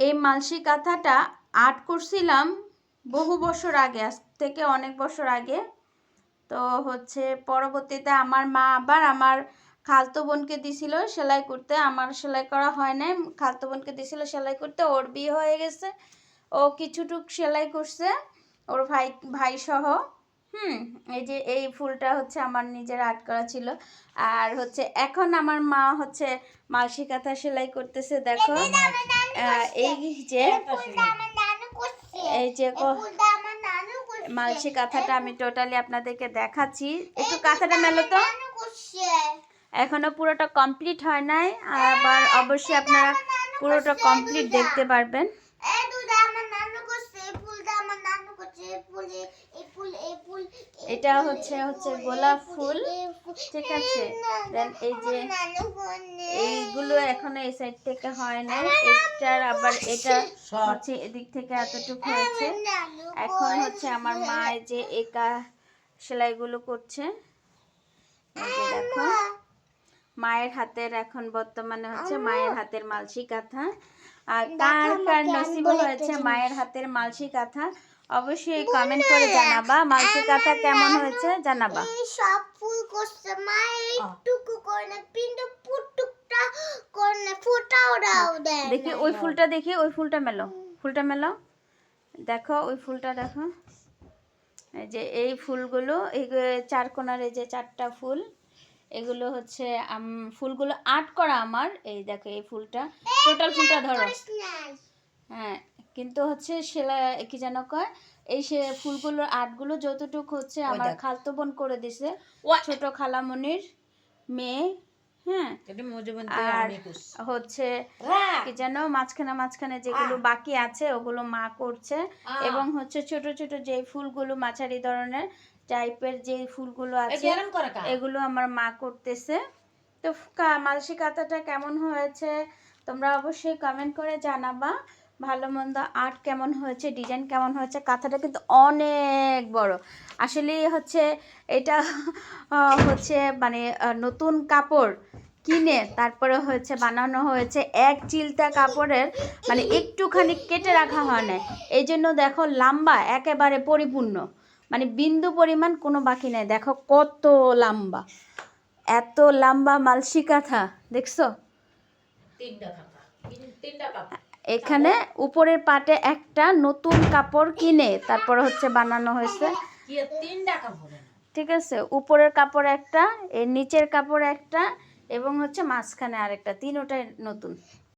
এই মালসি কাঁথাটা আর্ট করছিলাম বহু বছর আগে, আজ থেকে অনেক বছর আগে। তো হচ্ছে পরবর্তীতে আমার মা আবার আমার খালতো বোনকে দিছিল সেলাই করতে, আমার সেলাই করা হয় নাই, খালতো বোনকে দিছিল সেলাই করতে। ওর বিয়ে হয়ে গেছে, ও কিছুটুক সেলাই করছে ওর ভাই সহ। এই যে এই ফুলটা হচ্ছে আমার নিজের আর্ট করা ছিল। আর হচ্ছে এখন আমার মা হচ্ছে মালসি কাঁথা সেলাই করতেছে। দেখো এই যে মালসি কাঁথাটা আমি টোটালি আপনাদেরকে দেখাচ্ছি। একটু কাঁথাটা মেলো তো, এখনো পুরোটা কমপ্লিট হয় নাই, আবার অবশ্যই আপনারা পুরোটা কমপ্লিট দেখতে পারবেন। এটা হচ্ছে গোলাপ ফুল, ঠিক আছে। দেন এই যে এইগুলো এখনো এই সাইড থেকে হয় নাই, এটার আবার এটা হচ্ছে এদিক থেকে এতটুকু হয়েছে। এখন হচ্ছে আমার মা যে একা সেলাইগুলো করছে। এই যে দেখো মায়ের হাতের, এখন বর্তমানে হচ্ছে মায়ের হাতের মালসি কাঁথা। আর কার কার নসিব হয়েছে মায়ের হাতের মালসি কাঁথা অবশ্যই কমেন্ট করে জানাবা। মালসি কাঁথা কেমন হয়েছে জানাবা। সব ফুল করছে মা, এইটুকু করে না, কিন্তু পুটুকটা করে না, ফোটাও দাও দেয়। দেখি ওই ফুলটা, দেখি ওই ফুলটা মেলো, ফুলটা মেলো, দেখো ওই ফুলটা দেখো। এই যে এই ফুলগুলো, এই চার কোণার এই যে চারটা ফুল, এগুলো হচ্ছে ফুলগুলো আর্ট করা আমার। এই দেখো এই ফুলটা, টোটাল ফুলটা ধরো। হ্যাঁ, কিন্তু হচ্ছে সেলাই কি যেন কয়, এই সে ফুলগুলোর আর্টগুলো যতটুকু হচ্ছে আমার খালতো বোন করে দিছে, ছোট খালামণির মেয়ে। হ্যাঁ, আর হচ্ছে কি যেন মাঝখানে যেগুলো বাকি আছে ওগুলো মা করছে। এবং হচ্ছে ছোট ছোট যে ফুলগুলো মাঝারি ধরনের টাইপের যে ফুলগুলো আছে এগুলো আমার মা করতেছে। তো মালসি কাঁথাটা কেমন হয়েছে তোমরা অবশ্যই কমেন্ট করে জানাবা। ভালো মন্দ আর্ট কেমন হয়েছে, ডিজাইন কেমন হয়েছে। কাঁথাটা কিন্তু অনেক বড় আসলে হচ্ছে এটা হচ্ছে মানে নতুন কাপড় কিনে তারপরে হচ্ছে বানানো হয়েছে। এক চিলতা কাপড়ের মানে একটুখানি কেটে রাখা হয় না, এই জন্য দেখো লম্বা একেবারে পরিপূর্ণ, মানে বিন্দু পরিমাণ কোনো বাকি নেই। দেখো কত লম্বা, এত লম্বা মালসি কাঁথা দেখছো। এখানে উপরের পাটে একটা নতুন কাপড় কিনে তারপর হচ্ছে বানানো হয়েছে, ঠিক আছে। উপরের কাপড় একটা, এর নিচের কাপড় একটা, এবং হচ্ছে মাঝখানে আরেকটা, তিনোটাই নতুন।